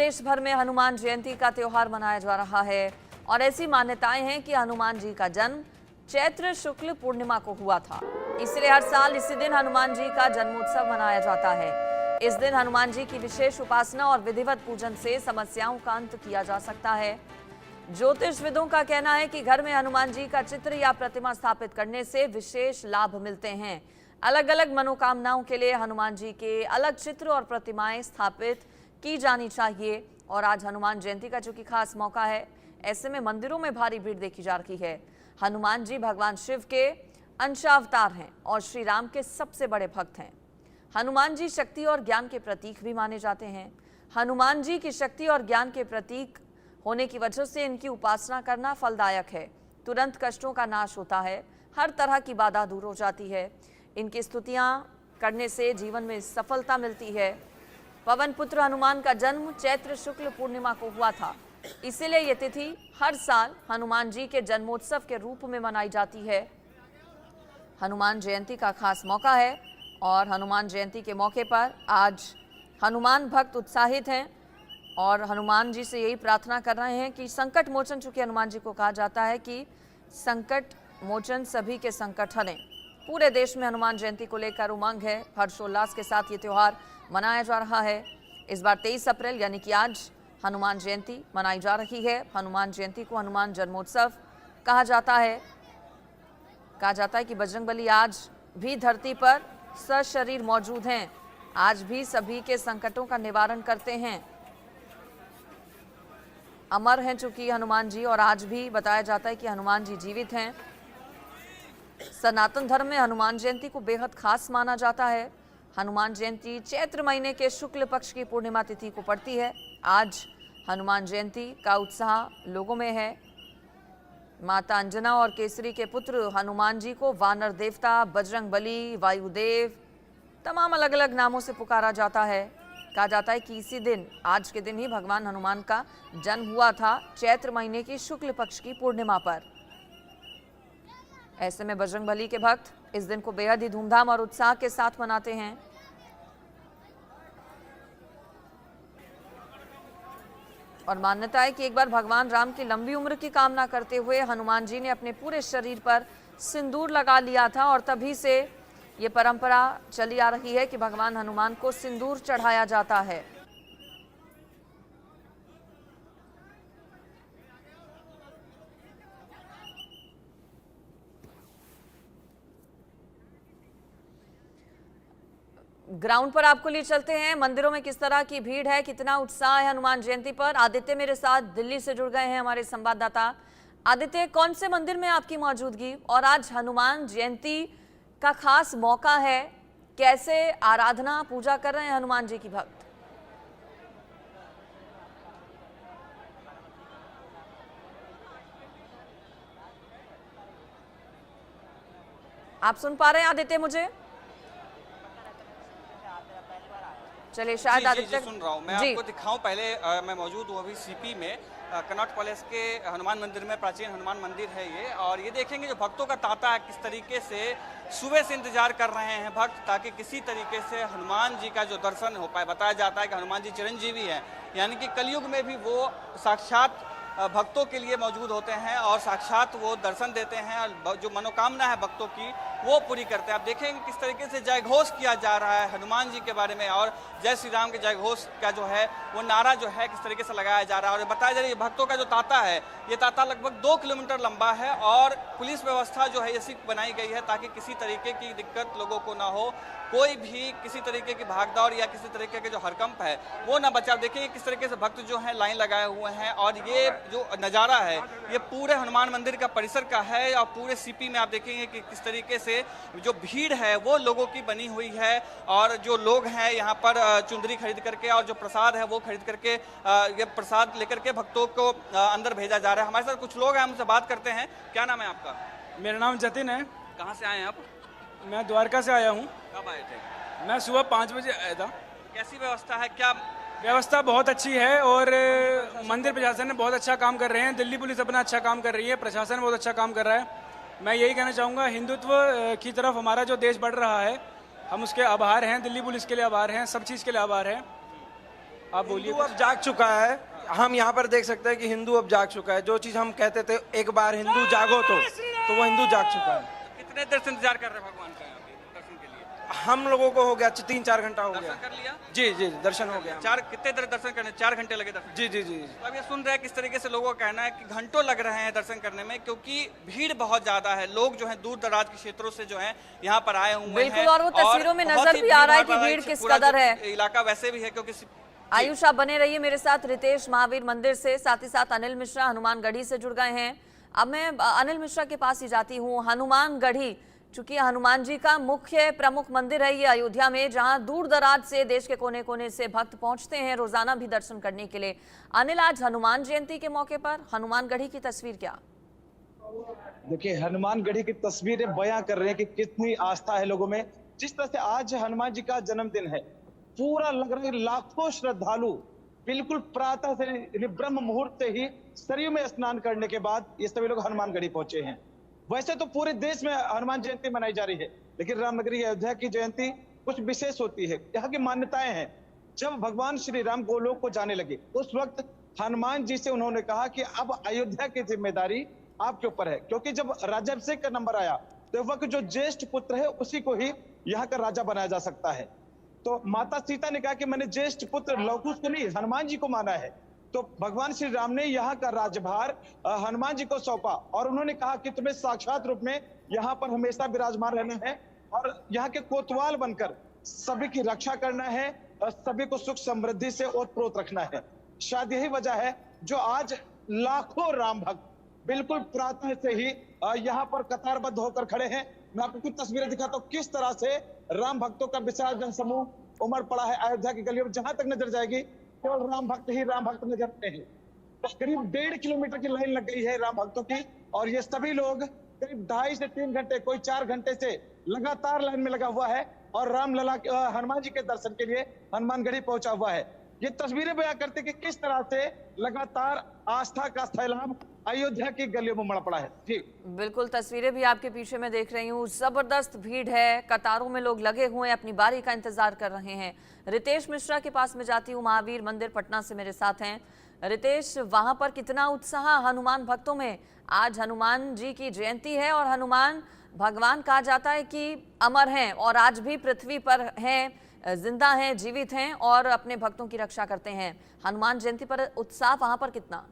देश भर में हनुमान जयंती का त्योहार मनाया जा रहा है और ऐसी मान्यताएं हैं कि हनुमान जी का जन्म चैत्र शुक्ल पूर्णिमा को हुआ था। इसलिए हर साल इसी दिन हनुमान जी का जन्मोत्सव मनाया जाता है। इस दिन हनुमान जी की विशेष उपासना और विधिवत पूजन से समस्याओं का अंत किया जा सकता है। ज्योतिषविदों का कहना है कि घर में हनुमान जी का चित्र या प्रतिमा स्थापित करने से विशेष लाभ मिलते हैं। अलग अलग मनोकामनाओं के लिए हनुमान जी के अलग चित्र और प्रतिमाएं स्थापित की जानी चाहिए। और आज हनुमान जयंती का चूंकि खास मौका है, ऐसे में मंदिरों में भारी भीड़ देखी जा रही है। हनुमान जी भगवान शिव के अंशावतार हैं और श्री राम के सबसे बड़े भक्त हैं। हनुमान जी शक्ति और ज्ञान के प्रतीक भी माने जाते हैं। हनुमान जी की शक्ति और ज्ञान के प्रतीक होने की वजह से इनकी उपासना करना फलदायक है। तुरंत कष्टों का नाश होता है, हर तरह की बाधा दूर हो जाती है। इनकी स्तुतियां करने से जीवन में सफलता मिलती है। पवन पुत्र हनुमान का जन्म चैत्र शुक्ल पूर्णिमा को हुआ था, इसीलिए ये तिथि हर साल हनुमान जी के जन्मोत्सव के रूप में मनाई जाती है। हनुमान जयंती का खास मौका है और हनुमान जयंती के मौके पर आज हनुमान भक्त उत्साहित हैं और हनुमान जी से यही प्रार्थना कर रहे हैं कि संकट मोचन, चूंकि हनुमान जी को कहा जाता है कि संकट मोचन सभी के संकट हरें। पूरे देश में हनुमान जयंती को लेकर उमंग है, हर्षोल्लास के साथ ये त्योहार मनाया जा रहा है। इस बार 23 अप्रैल यानी कि आज हनुमान जयंती मनाई जा रही है। हनुमान जयंती को हनुमान जन्मोत्सव कहा जाता है। कहा जाता है कि बजरंगबली आज भी धरती पर सशरीर मौजूद हैं, आज भी सभी के संकटों का निवारण करते हैं। अमर हैं चूंकि हनुमान जी, और आज भी बताया जाता है कि हनुमान जी जीवित हैं। सनातन धर्म में हनुमान जयंती को बेहद खास माना जाता है। हनुमान जयंती चैत्र महीने के शुक्ल पक्ष की पूर्णिमा तिथि को पड़ती है। आज हनुमान जयंती का उत्साह लोगों में है। माता अंजना और केसरी के पुत्र हनुमान जी को वानर देवता, बजरंगबली, वायुदेव, तमाम अलग अलग नामों से पुकारा जाता है। कहा जाता है कि इसी दिन, आज के दिन ही भगवान हनुमान का जन्म हुआ था, चैत्र महीने की शुक्ल पक्ष की पूर्णिमा पर। ऐसे में बजरंगबली के भक्त इस दिन को बेहद ही धूमधाम और उत्साह के साथ मनाते हैं। और मान्यता है कि एक बार भगवान राम की लंबी उम्र की कामना करते हुए हनुमान जी ने अपने पूरे शरीर पर सिंदूर लगा लिया था और तभी से ये परंपरा चली आ रही है कि भगवान हनुमान को सिंदूर चढ़ाया जाता है। ग्राउंड पर आपको ले चलते हैं। मंदिरों में किस तरह की भीड़ है, कितना उत्साह है हनुमान जयंती पर। आदित्य मेरे साथ दिल्ली से जुड़ गए हैं, हमारे संवाददाता। आदित्य, कौन से मंदिर में आपकी मौजूदगी, और आज हनुमान जयंती का खास मौका है, कैसे आराधना पूजा कर रहे हैं हनुमान जी की भक्त? आप सुन पा रहे हैं आदित्य मुझे? चलिए शायद आदित्य सुन रहा हूँ मैं। आपको दिखाऊं पहले, मैं मौजूद हूँ अभी सीपी में, कनॉट पैलेस के हनुमान मंदिर में। प्राचीन हनुमान मंदिर है ये, और ये देखेंगे जो भक्तों का तांता है, किस तरीके से सुबह से इंतजार कर रहे हैं भक्त, ताकि किसी तरीके से हनुमान जी का जो दर्शन हो पाए। बताया जाता है कि हनुमान जी चिरंजीवी हैं, यानी कि कलयुग में भी वो साक्षात भक्तों के लिए मौजूद होते हैं और साक्षात वो दर्शन देते हैं और जो मनोकामना है भक्तों की वो पूरी करते हैं। आप देखेंगे किस तरीके से जयघोष किया जा रहा है हनुमान जी के बारे में, और जय श्री राम के जयघोष का जो है वो नारा जो है किस तरीके से लगाया जा रहा है। और बताया जा रहा है भक्तों का जो तांता है, ये तांता लगभग 2 किलोमीटर लंबा है और पुलिस व्यवस्था जो है ऐसी बनाई गई है ताकि किसी तरीके की दिक्कत लोगों को ना हो, कोई भी किसी तरीके की भागदौड़ या किसी तरीके के जो हड़कंप है वो ना बचा। देखिए किस तरीके से भक्त जो है लाइन लगाए हुए हैं, और ये जो नज़ारा है ये पूरे हनुमान मंदिर का परिसर का है। और पूरे सीपी में आप देखेंगे कि किस तरीके से जो भीड़ है वो लोगों की बनी हुई है, और जो लोग हैं यहाँ पर चुंदरी खरीद करके और जो प्रसाद है वो खरीद करके ये प्रसाद लेकर के भक्तों को अंदर भेजा जा रहा है। हमारे साथ कुछ लोग हैं, हमसे बात करते हैं। क्या नाम है आपका? मेरा नाम जतिन है। कहाँ से आए हैं आप? मैं द्वारका से आया हूँ। कब आए थे? मैं सुबह 5 बजे आया था। कैसी व्यवस्था है? क्या व्यवस्था? बहुत अच्छी है और मंदिर प्रशासन ने बहुत अच्छा काम कर रहे हैं। दिल्ली पुलिस अपना अच्छा काम कर रही है, प्रशासन बहुत अच्छा काम कर रहा है। मैं यही कहना चाहूँगा, हिंदुत्व की तरफ हमारा जो देश बढ़ रहा है, हम उसके आभार हैं। दिल्ली पुलिस के लिए आभार हैं, सब चीज़ के लिए आभार हैं। आप बोलिए हिंदू अब जाग चुका है। हम यहाँ पर देख सकते हैं कि हिंदू अब जाग चुका है। जो चीज हम कहते थे एक बार हिंदू जागो तो वो हिंदू जाग चुका है। कितने देर से इंतजार कर रहे हैं भगवान का यहाँ पे दर्शन के लिए? हम लोगों को हो गया 3-4 घंटा हो गया। दर्शन कर लिया? जी जी दर्शन हो गया। कितने देर दर्शन करने? 4 घंटे लगे दर्शन? जी जी जी। तो अब ये सुन रहे हैं किस तरीके से लोगों का कहना है कि घंटों लग रहे हैं दर्शन करने में, क्योंकि भीड़ बहुत ज्यादा है। लोग जो है दूर दराज के क्षेत्रों से जो है यहाँ पर आए हुए हैं। बिल्कुल, और वो तस्वीरों में बहुत नजर ही भी आ रहा है कि भीड़ भीड़ किस पूरा कदर जो है। इलाका वैसे भी है क्योंकि आयुष, आप बने रहिए मेरे साथ। रितेश महावीर मंदिर से, साथ ही साथ अनिल मिश्रा हनुमानगढ़ी से जुड़ गए हैं। अब मैं अनिल मिश्रा के पास ही जाती हूँ। हनुमानगढ़ी चूंकि हनुमान जी का मुख्य प्रमुख मंदिर है ये अयोध्या में, जहां दूर दराज से देश के कोने कोने से भक्त पहुंचते हैं रोजाना भी दर्शन करने के लिए। अनिल, आज हनुमान जयंती के मौके पर हनुमानगढ़ी की तस्वीर क्या? देखिए, हनुमानगढ़ी की तस्वीरें बयां कर रहे हैं कि कितनी आस्था है लोगों में। जिस तरह से आज हनुमान जी का जन्मदिन है, पूरा लग रहा है लाखों श्रद्धालु बिल्कुल प्रातः से ब्रह्म मुहूर्त से ही सरयू में स्नान करने के बाद ये सभी लोग हनुमानगढ़ी पहुंचे हैं। वैसे तो पूरे देश में हनुमान जयंती मनाई जा रही है, लेकिन रामनगरी अयोध्या की जयंती कुछ विशेष होती है। यहाँ की मान्यताएं हैं। जब भगवान श्री राम गोलोक को जाने लगे उस वक्त हनुमान जी से उन्होंने कहा कि अब अयोध्या की जिम्मेदारी आपके ऊपर है, क्योंकि जब राज्याभिषेक का नंबर आया तो वक्त जो ज्येष्ठ पुत्र है उसी को ही यहाँ का राजा बनाया जा सकता है। तो माता सीता ने कहा कि मैंने ज्येष्ठ पुत्र लवकुश को नहीं, हनुमान जी को माना है। तो भगवान श्री राम ने यहाँ का राज्यभार हनुमान जी को सौंपा और उन्होंने कहा कि तुम्हें साक्षात रूप में यहाँ पर हमेशा विराजमान रहना है और यहाँ के कोतवाल बनकर सभी की रक्षा करना है और सभी को सुख समृद्धि से ओतप्रोत रखना है। शायद यही वजह है जो आज लाखों राम भक्त बिल्कुल प्रातः से ही यहाँ पर कतारबद्ध होकर खड़े हैं। मैं आपको कुछ तस्वीरें दिखाता हूँ किस तरह से राम भक्तों का विशाल जनसमूह उमड़ पड़ा है अयोध्या की गलियों में। जहां तक नजर जाएगी केवल राम भक्त ही राम भक्त नजर आते हैं। तो करीब 1.5 किलोमीटर की लाइन लग गई है राम भक्तों की और ये सभी लोग करीब 2.5 से 3 घंटे, कोई 4 घंटे से लगातार लाइन में लगा हुआ है और रामलला हनुमान जी के दर्शन के लिए हनुमानगढ़ी पहुंचा हुआ है। ये तस्वीरें बयां करते कि किस तरह से लगातार आस्था का सैलाब अयोध्या की गलियों में उमड़ पड़ा है। जी बिल्कुल, तस्वीरें भी आपके पीछे मैं देख रही हूँ। जबरदस्त भीड़ है, कतारों में लोग लगे हुए हैं, अपनी बारी का इंतजार कर रहे हैं। रितेश मिश्रा के पास में जाती हूँ, महावीर मंदिर पटना से मेरे साथ हैं। रितेश, वहां पर कितना उत्साह हनुमान भक्तों में? आज हनुमान जी की जयंती है और हनुमान भगवान कहा जाता है कि अमर हैं और आज भी पृथ्वी पर हैं, जिंदा हैं, जीवित हैं और अपने भक्तों की रक्षा करते हैं। हनुमान जयंती पर उत्साह वहां पर कितना?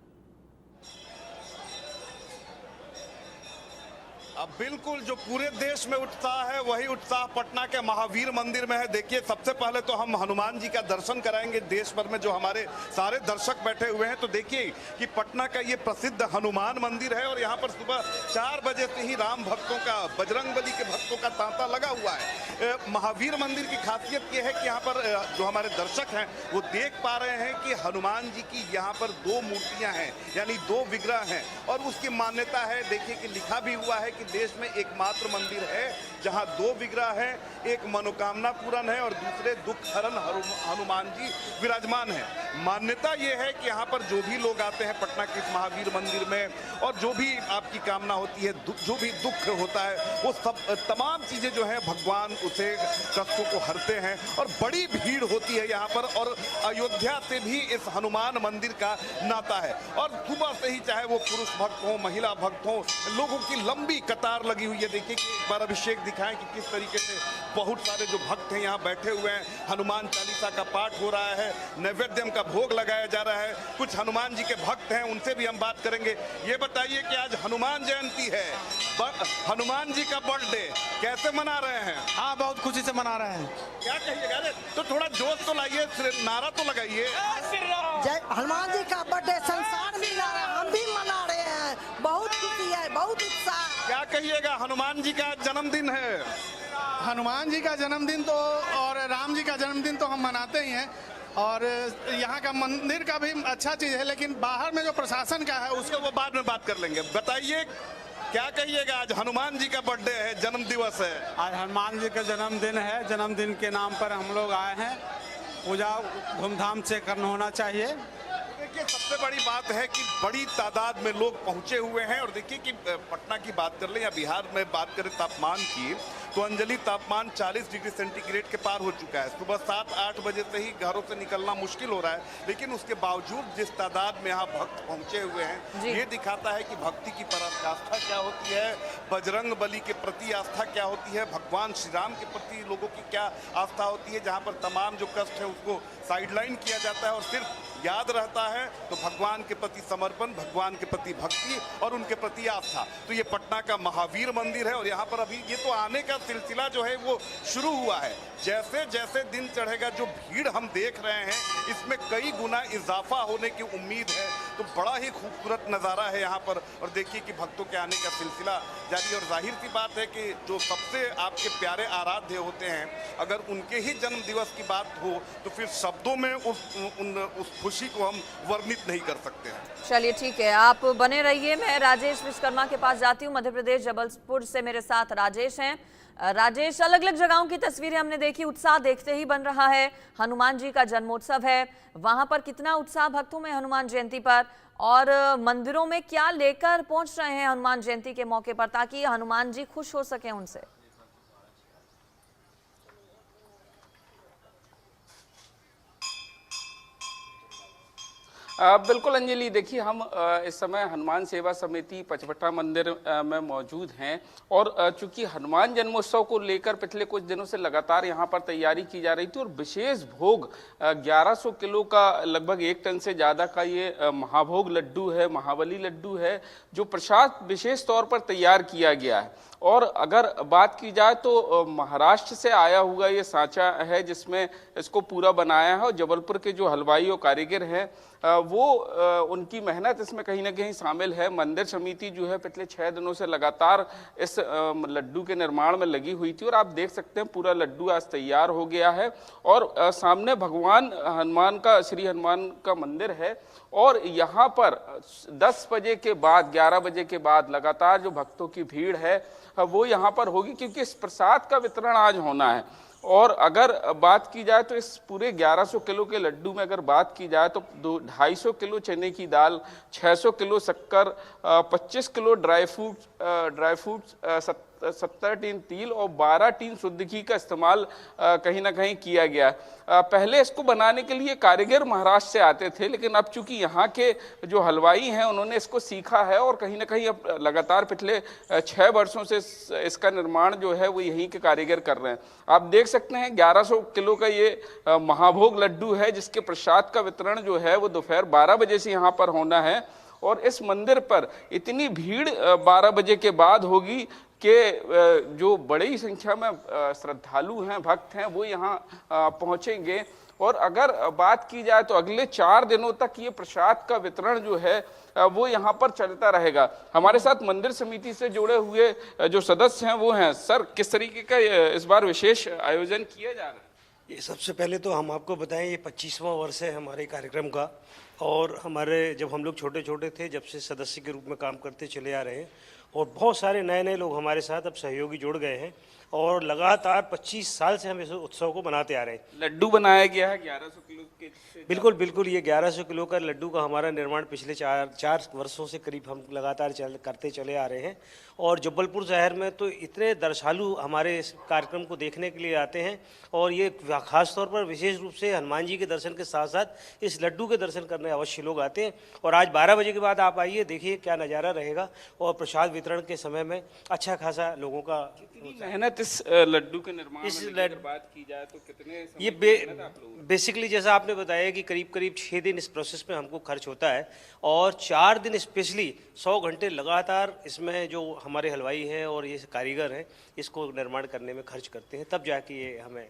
अब बिल्कुल जो पूरे देश में उत्साह है वही उत्साह पटना के महावीर मंदिर में है। देखिए, सबसे पहले तो हम हनुमान जी का दर्शन कराएंगे। देश भर में जो हमारे सारे दर्शक बैठे हुए हैं, तो देखिए कि पटना का ये प्रसिद्ध हनुमान मंदिर है और यहाँ पर सुबह 4 बजे से ही राम भक्तों का, बजरंगबली के भक्तों का तांता लगा हुआ है। महावीर मंदिर की खासियत ये है कि यहाँ पर जो हमारे दर्शक हैं वो देख पा रहे हैं कि हनुमान जी की यहाँ पर 2 मूर्तियां हैं, यानी 2 विग्रह हैं और उसकी मान्यता है। देखिए कि लिखा भी हुआ है कि देश में एकमात्र मंदिर है जहां 2 विग्रह हैं, एक मनोकामना पूर्ण है और दूसरे दुख हरण हनुमान जी विराजमान है। मान्यता यह है कि यहाँ पर जो भी लोग आते हैं पटना के इस महावीर मंदिर में और जो भी आपकी कामना होती है, जो भी दुख होता है, वो सब तमाम चीजें जो है भगवान उसे कष्टों को हरते हैं और बड़ी भीड़ होती है यहाँ पर। और अयोध्या से भी इस हनुमान मंदिर का नाता है और सुबह से ही चाहे वो पुरुष भक्त हो, महिला भक्त हो, लोगों की लंबी कतार लगी हुई है। देखिए कि एक बार अभिषेक दिखाएं कि किस तरीके से बहुत सारे जो भक्त हैं यहाँ बैठे हुए हैं। हनुमान चालीसा का पाठ हो रहा है, नैवेद्यम का भोग लगाया जा रहा है। कुछ हनुमान जी के भक्त हैं, उनसे भी हम बात करेंगे। ये बताइए कि आज हनुमान जयंती है, हनुमान जी का बर्थडे कैसे मना रहे हैं? हाँ, बहुत खुशी से मना रहे हैं। क्या कहिएगा? अरे तो थोड़ा जोश तो लाइए, नारा तो लगाइए। जय हनुमान जी का बर्थडे संसार में मना रहे हैं, हम भी मना रहे हैं। बहुत खुशी है, बहुत उत्साह। क्या कहिएगा? हनुमान जी का जन्मदिन है। हनुमान जी का जन्मदिन तो और राम जी का जन्मदिन तो हम मनाते ही हैं और यहाँ का मंदिर का भी अच्छा चीज है, लेकिन बाहर में जो प्रशासन का है उसको वो बाद में बात कर लेंगे। बताइए क्या कहिएगा? आज हनुमान जी का बर्थडे है, जन्म दिवस है। आज हनुमान जी का जन्मदिन है। जन्मदिन के नाम पर हम लोग आए हैं। पूजा धूमधाम से करना होना चाहिए। देखिए, सबसे बड़ी बात है कि बड़ी तादाद में लोग पहुंचे हुए हैं और देखिए कि पटना की बात कर लें या बिहार में बात करें तापमान की, तो अंजलि तापमान 40 डिग्री सेंटीग्रेड के पार हो चुका है। सुबह 7-8 बजे से ही घरों से निकलना मुश्किल हो रहा है, लेकिन उसके बावजूद जिस तादाद में यहाँ भक्त पहुंचे हुए हैं, ये दिखाता है कि भक्ति की पराकाष्ठा क्या होती है, बजरंग बली के प्रति आस्था क्या होती है, भगवान श्री राम के प्रति लोगों की क्या आस्था होती है, जहाँ पर तमाम जो कष्ट है उसको साइडलाइन किया जाता है और सिर्फ याद रहता है तो भगवान के प्रति समर्पण, भगवान के प्रति भक्ति और उनके प्रति आस्था। तो ये पटना का महावीर मंदिर है और यहाँ पर अभी ये तो आने का सिलसिला जो है वो शुरू हुआ है। जैसे जैसे दिन चढ़ेगा जो भीड़ हम देख रहे हैं इसमें कई गुना इजाफा होने की उम्मीद है। तो बड़ा ही खूबसूरत नज़ारा है यहाँ पर और देखिए कि भक्तों के आने का सिलसिला जारी। और जाहिर सी बात है कि जो सबसे आपके प्यारे आराध्य होते हैं, अगर उनके ही जन्म दिवस की बात हो तो फिर शब्दों में उस खुशी को हम वर्णित नहीं कर सकते हैं। चलिए ठीक है, आप बने रहिए। मैं राजेश विश्वकर्मा के पास जाती हूँ। मध्य प्रदेश जबलपुर से मेरे साथ राजेश हैं। राजेश, अलग अलग जगहों की तस्वीरें हमने देखी, उत्साह देखते ही बन रहा है। हनुमान जी का जन्मोत्सव है, वहां पर कितना उत्साह भक्तों में हनुमान जयंती पर, और मंदिरों में क्या लेकर पहुंच रहे हैं हनुमान जयंती के मौके पर ताकि हनुमान जी खुश हो सके उनसे? बिल्कुल अंजलि, देखिए हम इस समय हनुमान सेवा समिति पचपट्टा मंदिर में मौजूद हैं और चूंकि हनुमान जन्मोत्सव को लेकर पिछले कुछ दिनों से लगातार यहाँ पर तैयारी की जा रही थी और विशेष भोग 1100 किलो का, लगभग 1 टन से ज़्यादा का ये महाभोग लड्डू है, महाबली लड्डू है, जो प्रसाद विशेष तौर पर तैयार किया गया है। और अगर बात की जाए तो महाराष्ट्र से आया हुआ ये सांचा है जिसमें इसको पूरा बनाया है और जबलपुर के जो हलवाई और कारीगर हैं वो उनकी मेहनत इसमें कहीं ना कहीं शामिल है। मंदिर समिति जो है पिछले 6 दिनों से लगातार इस लड्डू के निर्माण में लगी हुई थी और आप देख सकते हैं पूरा लड्डू आज तैयार हो गया है और सामने भगवान हनुमान का, श्री हनुमान का मंदिर है और यहाँ पर 10 बजे के बाद, 11 बजे के बाद लगातार जो भक्तों की भीड़ है वो यहाँ पर होगी क्योंकि इस प्रसाद का वितरण आज होना है। और अगर बात की जाए तो इस पूरे 1100 किलो के लड्डू में अगर बात की जाए तो 250 किलो चने की दाल, 600 किलो शक्कर, 25 किलो ड्राई फ्रूट्स, 70 टीन तिल और 12 टीन शुद्ध घी का इस्तेमाल कहीं ना कहीं किया गया। पहले इसको बनाने के लिए कारीगर महाराष्ट्र से आते थे, लेकिन अब चूंकि यहाँ के जो हलवाई हैं उन्होंने इसको सीखा है और कहीं ना कहीं अब लगातार पिछले 6 वर्षों से इसका निर्माण जो है वो यहीं के कारीगर कर रहे हैं। आप देख सकते हैं 1100 किलो का ये महाभोग लड्डू है जिसके प्रसाद का वितरण जो है वो दोपहर 12 बजे से यहाँ पर होना है और इस मंदिर पर इतनी भीड़ 12 बजे के बाद होगी कि जो बड़ी संख्या में श्रद्धालु हैं, भक्त हैं, वो यहाँ पहुँचेंगे। और अगर बात की जाए तो अगले 4 दिनों तक ये प्रसाद का वितरण जो है वो यहाँ पर चलता रहेगा। हमारे साथ मंदिर समिति से जुड़े हुए जो सदस्य हैं वो हैं। सर, किस तरीके का इस बार विशेष आयोजन किया जा रहा है? ये सबसे पहले तो हम आपको बताएं ये 25वां वर्ष है हमारे कार्यक्रम का और हमारे जब हम लोग छोटे छोटे थे जब से सदस्य के रूप में काम करते चले आ रहे हैं और बहुत सारे नए नए लोग हमारे साथ अब सहयोगी जुड़ गए हैं और लगातार 25 साल से हम इस उत्सव को बनाते आ रहे हैं। लड्डू बनाया गया है 1100 किलो के। बिल्कुल बिल्कुल, ये 1100 किलो का लड्डू का हमारा निर्माण पिछले 4 वर्षों से करीब हम लगातार करते चले आ रहे हैं और जबलपुर शहर में तो इतने दर्शनालु हमारे इस कार्यक्रम को देखने के लिए आते हैं और ये खास तौर पर विशेष रूप से हनुमान जी के दर्शन के साथ साथ इस लड्डू के दर्शन करने अवश्य लोग आते हैं। और आज 12 बजे के बाद आप आइए, देखिए क्या नज़ारा रहेगा और प्रसाद वितरण के समय में अच्छा खासा लोगों का मेहनत इस लड्डू के निर्माण में बात की जाए तो कितने ये बेसिकली जैसा आपने बताया कि करीब करीब 6 दिन इस प्रोसेस में हमको खर्च होता है और 4 दिन स्पेशली 100 घंटे लगातार इसमें जो हमारे हलवाई हैं और ये कारीगर हैं इसको निर्माण करने में खर्च करते हैं, तब जाके ये हमें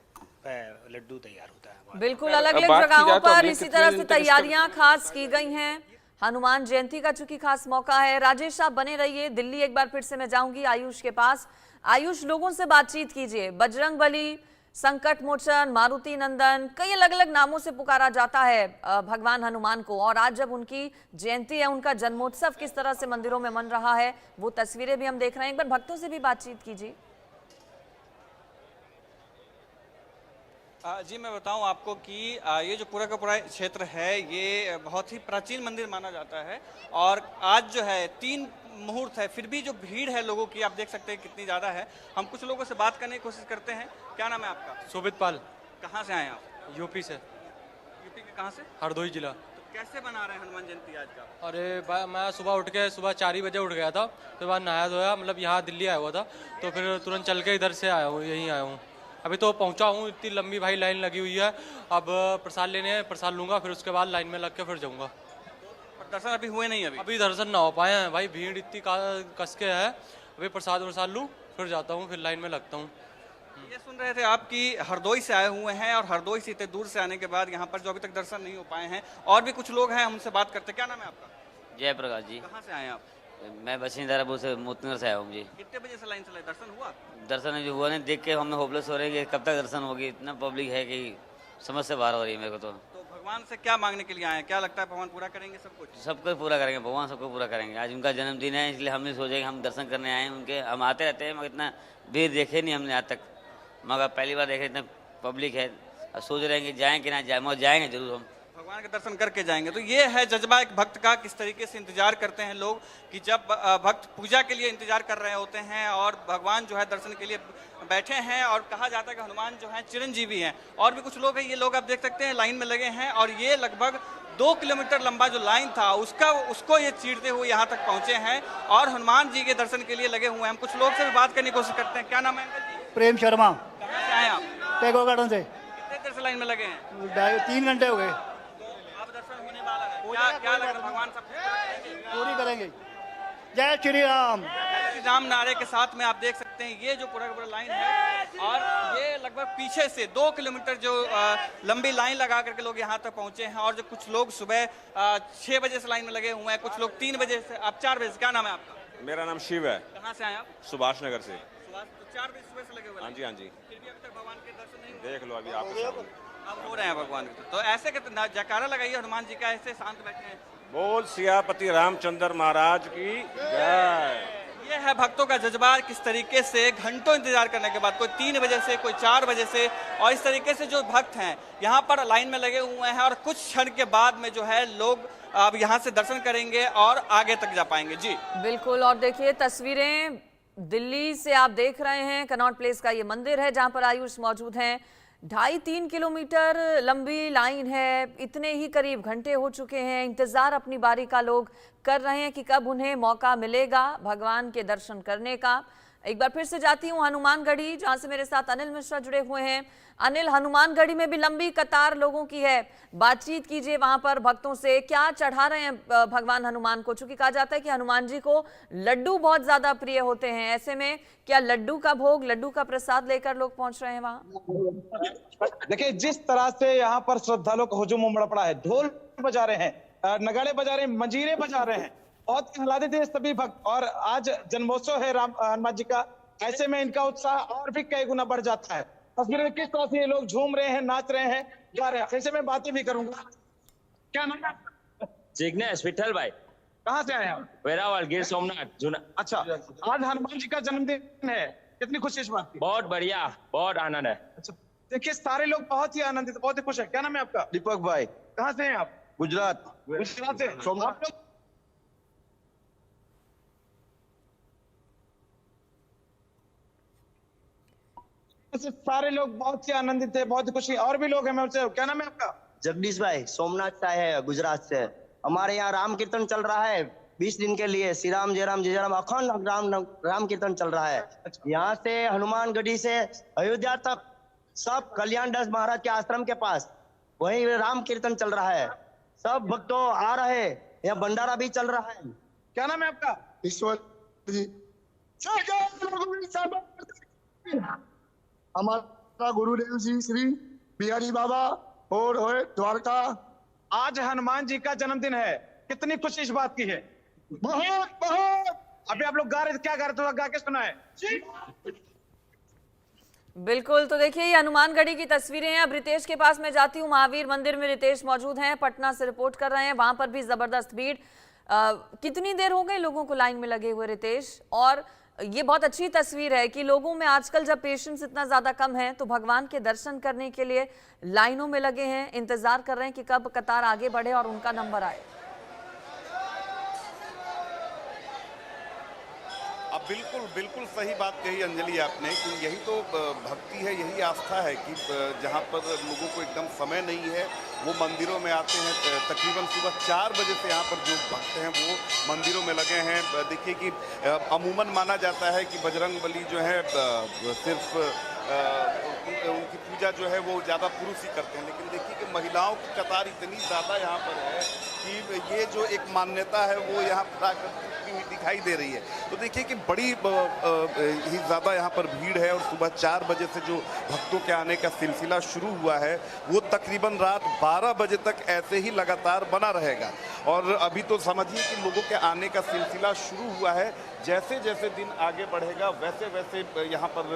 लड्डू तैयार होता है। बिल्कुल, अलग अलग जगहों पर इसी तरह से तैयारियां खास की गई हैं। हनुमान जयंती का चूंकि खास मौका है। राजेश, आप बने रहिए। दिल्ली एक बार फिर से मैं जाऊंगी आयुष के पास। आयुष, लोगों से बातचीत कीजिए। बजरंग बली, संकट मोचन, मारुति नंदन, कई अलग अलग नामों से पुकारा जाता है भगवान हनुमान को और आज जब उनकी जयंती है, उनका जन्मोत्सव किस तरह से मंदिरों में मन रहा है वो तस्वीरें भी हम देख रहे हैं। एक बार भक्तों से भी बातचीत कीजिए। जी, मैं बताऊं आपको कि ये जो पूरा का पूरा क्षेत्र है ये बहुत ही प्राचीन मंदिर माना जाता है और आज जो है 3 मुहूर्त है, फिर भी जो भीड़ है लोगों की आप देख सकते हैं कितनी ज़्यादा है। हम कुछ लोगों से बात करने की कोशिश करते हैं। क्या नाम है आपका? शोभित पाल, कहाँ से आए हैं आप? यूपी से, यूपी के कहाँ से? हरदोई जिला। तो कैसे मना रहे हैं हनुमान जयंती आज का? अरे मैं सुबह 4 ही बजे उठ गया था, उसके बाद नहाया धोया, मतलब यहाँ दिल्ली आया हुआ था, तो फिर तुरंत चल के इधर से आया हूँ, यहीं आया हूँ। अभी तो पहुँचा हूँ, इतनी लंबी भाई लाइन लगी हुई है। अब प्रसाद लेने हैं, प्रसाद लूँगा, फिर उसके बाद लाइन में लग के फिर जाऊँगा। और दर्शन अभी हुए नहीं? अभी दर्शन ना हो पाए हैं भाई, भीड़ इतनी कस के है। अभी प्रसाद लूँ, फिर जाता हूँ, फिर लाइन में लगता हूँ। ये सुन रहे थे आप कि हरदोई से आए हुए हैं और हरदोई से इतने दूर से आने के बाद यहाँ पर जो अभी तक दर्शन नहीं हो पाए हैं, और भी कुछ लोग हैं, हम उनसे बात करते हैं। क्या नाम है आपका? जयप्रकाश जी। कहाँ से आए हैं आप? मैं बसिंदारापुर से मोतीनगर से आया हूँ जी। कितने बजे से लाइन से लगे? दर्शन हुआ? दर्शन जो हुआ नहीं, देख के हम होपलेस हो रहे हैं कि कब तक दर्शन होगी। इतना पब्लिक है कि समझ से बाहर हो रही है मेरे को। तो भगवान से क्या मांगने के लिए आए हैं? क्या लगता है भगवान पूरा करेंगे सब कुछ? सबको पूरा करेंगे, भगवान सबको पूरा करेंगे। आज उनका जन्मदिन है, इसलिए हमने सोचा कि हम दर्शन करने आए हैं उनके। हम आते रहते हैं, मगर इतना भीड़ देखे नहीं हमने आज तक, मगर पहली बार देखे इतना पब्लिक है। अब सोच रहे हैं कि जाएँ कि ना जाए, मगर जाएंगे जरूर हम, भगवान के दर्शन करके जाएंगे। तो ये है जज्बा एक भक्त का, किस तरीके से इंतजार करते हैं लोग कि जब भक्त पूजा के लिए इंतजार कर रहे होते हैं और भगवान जो है दर्शन के लिए बैठे हैं। और कहा जाता है कि हनुमान जो है चिरंजीवी हैं। और भी कुछ लोग हैं, ये लोग आप देख सकते हैं लाइन में लगे हैं, और ये लगभग 2 किलोमीटर लंबा जो लाइन था उसको ये चीरते हुए यहाँ तक पहुँचे हैं और हनुमान जी के दर्शन के लिए लगे हुए हैं। हम कुछ लोग से भी बात करने की कोशिश करते हैं। क्या नाम है अंकल जी? प्रेम शर्मा। कहाँ से आए आप? टैगोर गार्डन से। कितने देर से लाइन में लगे हैं? 3 घंटे हो गए। अब दर्शन होने वाला है, क्या लग रहा है? भगवान सब पूरी करेंगे। जय श्री राम। जय श्री राम नारे के साथ में आप देख सकते हैं ये जो पूरा लाइन है, और ये लगभग पीछे से 2 किलोमीटर जो लंबी लाइन लगा करके लोग यहाँ तक पहुंचे हैं। और जो कुछ लोग सुबह 6 बजे से लाइन में लगे हुए हैं, कुछ लोग 3 बजे से, अब 4 बजे से। क्या नाम है आपका? मेरा नाम शिव है। कहाँ से आए आप? सुभाष नगर से। तो 4 बजे सुबह से लगे हुए? हाँ जी, हाँ जी। फिर भी अभी तक भगवान के दर्शन नहीं? देख लो अभी आप अब हो रहे हैं भगवान के। तो ऐसे के जयकारा लगाइए हनुमान जी का, ऐसे शांत बैठे हैं। बोल सियापति रामचंद्र महाराज की जय। ये है भक्तों का जज्बा, किस तरीके से घंटों इंतजार करने के बाद, कोई 3 बजे से, कोई 4 बजे से, और इस तरीके से जो भक्त हैं यहाँ पर लाइन में लगे हुए हैं। और कुछ क्षण के बाद में जो है लोग अब यहाँ से दर्शन करेंगे और आगे तक जा पाएंगे। जी बिल्कुल। और देखिए तस्वीरें दिल्ली से आप देख रहे हैं, कनॉट प्लेस का ये मंदिर है जहां पर आयुष मौजूद हैं। 2.5-3 किलोमीटर लंबी लाइन है, इतने ही करीब घंटे हो चुके हैं। इंतजार अपनी बारी का लोग कर रहे हैं कि कब उन्हें मौका मिलेगा भगवान के दर्शन करने का। एक बार फिर से जाती हूँ हनुमानगढ़ी, जहां से मेरे साथ अनिल मिश्रा जुड़े हुए हैं। अनिल, हनुमानगढ़ी में भी लंबी कतार लोगों की है, बातचीत कीजिए वहां पर भक्तों से। क्या चढ़ा रहे हैं भगवान हनुमान को? चूंकि कहा जाता है कि हनुमान जी को लड्डू बहुत ज्यादा प्रिय होते हैं, ऐसे में क्या लड्डू का भोग, लड्डू का प्रसाद लेकर लोग पहुंच रहे हैं वहां? देखिए जिस तरह से यहाँ पर श्रद्धालुओं का हुजूम उमड़ पड़ा है, ढोल बजा रहे हैं, नगाड़े बजा रहे हैं, मंजीरे बजा रहे हैं, बहुत आह्लादित है सभी भक्त। और आज जन्मोत्सव है हनुमान जी का, ऐसे में इनका उत्साह और भी कई गुना बढ़ जाता है। तस्वीर में किस तरह से ये लोग झूम रहे हैं, नाच रहे हैं, गा रहे हैं। ऐसे में बातें भी करूंगा। क्या नाम है? जिग्नेश विठल भाई। कहाँ से आए हैं? वेरावल, गिर सोमनाथ जूना। अच्छा, आज हनुमान जी का जन्मदिन है, कितनी खुशी इस बात की? बहुत बढ़िया, बहुत आनंद है। अच्छा, देखिए सारे लोग बहुत ही आनंदित, बहुत ही खुश है। क्या नाम है आपका? दीपक भाई। कहाँ से हैं आप? गुजरात। गुजरात से। सोमनाथ। सारे लोग बहुत ही आनंदित है, बहुत ही खुशी। और भी लोग हैं, मैं उनसे, क्या नाम है आपका? जगदीश भाई, सोमनाथ से आए हैं, गुजरात से। हमारे यहाँ राम कीर्तन चल रहा है 20 दिन के लिए। श्री राम जय राम जय राम अखंड राम कीर्तन चल रहा है। यहाँ से हनुमानगढ़ी से अयोध्या तक सब कल्याण दास महाराज के आश्रम के पास वही राम कीर्तन चल रहा है। सब भक्तों आ रहे हैं, यहाँ भंडारा भी चल रहा है। क्या नाम है आपका? ईश्वर जी। हमारा गुरुदेव जी श्री बिहारी बाबा और द्वारका। आज हनुमान जी का जन्मदिन है, कितनी खुशी इस बात की है? बहुत बहुत। अभी आप लोग गा रहे थे, क्या गा रहे थे? गा के सुनाए। बिल्कुल। तो देखिए ये हनुमानगढ़ी की तस्वीरें हैं। अब रितेश के पास मैं जाती हूँ, महावीर मंदिर में रितेश मौजूद हैं, पटना से रिपोर्ट कर रहे हैं। वहां पर भी जबरदस्त भीड़। कितनी देर हो गई लोगों को लाइन में लगे हुए रितेश? और ये बहुत अच्छी तस्वीर है कि लोगों में आजकल जब पेशेंस इतना ज्यादा कम है तो भगवान के दर्शन करने के लिए लाइनों में लगे हैं, इंतजार कर रहे हैं कि कब कतार आगे बढ़े और उनका नंबर आए। अब बिल्कुल बिल्कुल सही बात कही अंजलि आपने कि यही तो भक्ति है, यही आस्था है कि जहाँ पर लोगों को एकदम समय नहीं है वो मंदिरों में आते हैं। तकरीबन सुबह 4 बजे से यहाँ पर जो भक्त हैं वो मंदिरों में लगे हैं। देखिए कि अमूमन माना जाता है कि बजरंगबली जो है सिर्फ उनकी पूजा जो है वो ज़्यादा पुरुष ही करते हैं, लेकिन देखिए कि महिलाओं की कतार इतनी ज़्यादा यहाँ पर है कि ये जो एक मान्यता है वो यहाँ पर आकर दिखाई दे रही है। तो देखिए कि बड़ी ही ज़्यादा यहाँ पर भीड़ है और सुबह 4 बजे से जो भक्तों के आने का सिलसिला शुरू हुआ है वो तकरीबन रात 12 बजे तक ऐसे ही लगातार बना रहेगा। और अभी तो समझिए कि लोगों के आने का सिलसिला शुरू हुआ है। जैसे जैसे दिन आगे बढ़ेगा वैसे वैसे यहाँ पर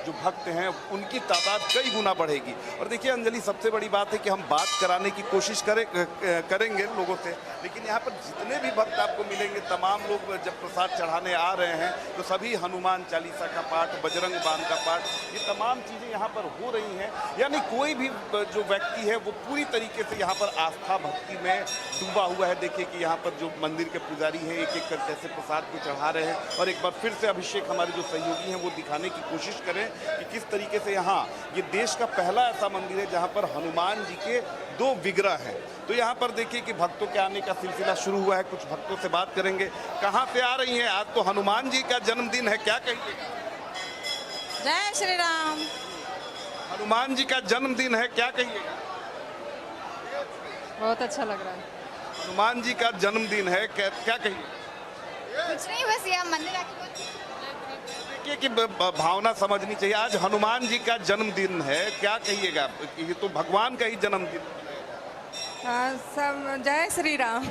जो भक्त हैं उनकी तादाद कई गुना बढ़ेगी। और देखिए अंजलि, सबसे बड़ी बात है कि हम बात कराने की कोशिश करेंगे लोगों से, लेकिन यहाँ पर जितने भी भक्त आपको मिलेंगे तमाम लोग जब प्रसाद चढ़ाने आ रहे हैं तो सभी हनुमान चालीसा का पाठ, बजरंग बाण का पाठ, ये तमाम चीज़ें यहाँ पर हो रही हैं। यानी कोई भी जो व्यक्ति है वो पूरी तरीके से यहाँ पर आस्था भक्ति में डूबा हुआ है। देखिए कि यहाँ पर जो मंदिर के पुजारी हैं एक एक कर कैसे प्रसाद को चढ़ा रहे हैं। और एक बार फिर से अभिषेक हमारे जो सहयोगी हैं वो दिखाने की कोशिश करें कि किस तरीके से यहाँ ये देश का पहला ऐसा मंदिर है जहाँ पर हनुमान जी के 2 विग्रह हैं। तो यहाँ पर देखिए कि भक्तों के आने का सिलसिला शुरू हुआ है। कुछ भक्तों से बात करेंगे। कहाँ से आ रही हैं? आज तो हनुमान जी का जन्मदिन है, क्या कहिएगा? जय श्री राम। हनुमान जी का जन्मदिन है, क्या कहिएगा? बहुत अच्छा लग रहा है। हनुमान जी का जन्मदिन है, क्या कहिए? कुछ नहीं, बस ये मंदिर आके देखिए कि भावना समझनी चाहिए। आज हनुमान जी का जन्मदिन है, क्या कहिएगा? ये तो भगवान का ही जन्मदिन है। सब जय श्री राम।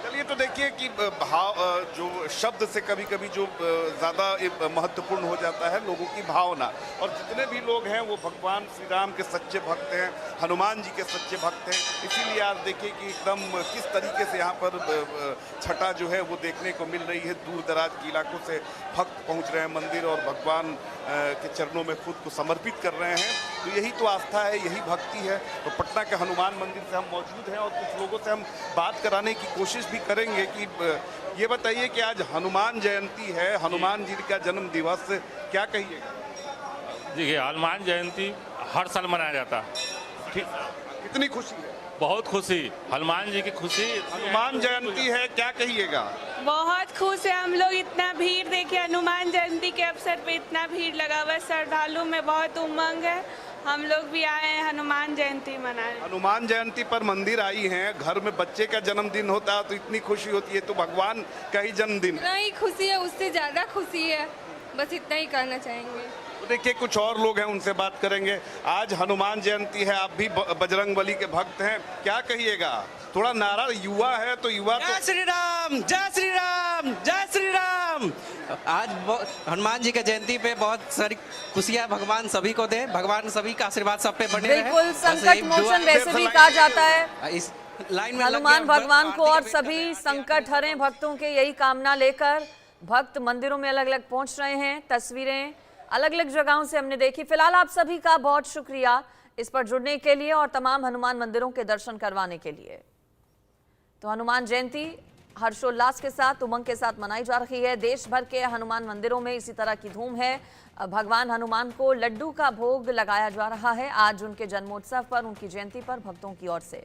चलिए, तो देखिए कि भाव जो शब्द से कभी कभी जो ज़्यादा महत्वपूर्ण हो जाता है लोगों की भावना। और जितने भी लोग हैं वो भगवान श्री राम के सच्चे भक्त हैं, हनुमान जी के सच्चे भक्त हैं। इसीलिए आज देखिए कि एकदम किस तरीके से यहाँ पर छठा जो है वो देखने को मिल रही है। दूर दराज के इलाकों से भक्त पहुँच रहे हैं मंदिर और भगवान के चरणों में खुद को समर्पित कर रहे हैं। तो यही तो आस्था है, यही भक्ति है। तो पटना के हनुमान मंदिर से हम मौजूद हैं और कुछ लोगों से हम बात कराने की कोशिश भी करेंगे कि ये बताइए कि आज हनुमान जयंती है, हनुमान जी का जन्म दिवस, क्या कहिएगा? देखिए, हनुमान जयंती हर साल मनाया जाता है। ठीक, कितनी खुशी है? बहुत खुशी, हनुमान जी की खुशी। हनुमान जयंती है, क्या कहिएगा? बहुत खुश है हम लोग। इतना भीड़ देखिए, हनुमान जयंती के अवसर पे इतना भीड़ लगा हुआ है, श्रद्धालु में बहुत उमंग है। हम लोग भी आए हैं हनुमान जयंती मनाने। हनुमान जयंती पर मंदिर आई हैं, घर में बच्चे का जन्मदिन होता है तो इतनी खुशी होती है, तो भगवान का ही जन्मदिन। इतना ही खुशी है, उससे ज्यादा खुशी है, बस इतना ही कहना चाहेंगे। तो देखिए कुछ और लोग हैं, उनसे बात करेंगे। आज हनुमान जयंती है, आप भी बजरंगबली के भक्त हैं, क्या कहिएगा? थोड़ा नारा युवा है तो युवा जय श्री राम, जय श्री राम, जय श्री राम। आज हनुमान जी के जयंती पे बहुत सारी खुशियां भगवान सभी को दे, भगवान सभी का आशीर्वाद सब पे बने रहे। बिल्कुल, संकट मोचन वैसे भी कहा जाता है। इस लाइन में हनुमान भगवान को और सभी संकट हरें भक्तों के, यही कामना लेकर भक्त मंदिरों में अलग अलग पहुंच रहे हैं। तस्वीरें अलग अलग जगहों से हमने देखी। फिलहाल आप सभी का बहुत शुक्रिया इस पर जुड़ने के लिए और तमाम हनुमान मंदिरों के दर्शन करवाने के लिए। तो हनुमान जयंती हर्षोल्लास के साथ, उमंग के साथ मनाई जा रही है। देश भर के हनुमान मंदिरों में इसी तरह की धूम है। भगवान हनुमान को लड्डू का भोग लगाया जा रहा है। आज उनके जन्मोत्सव पर, उनकी जयंती पर भक्तों की ओर से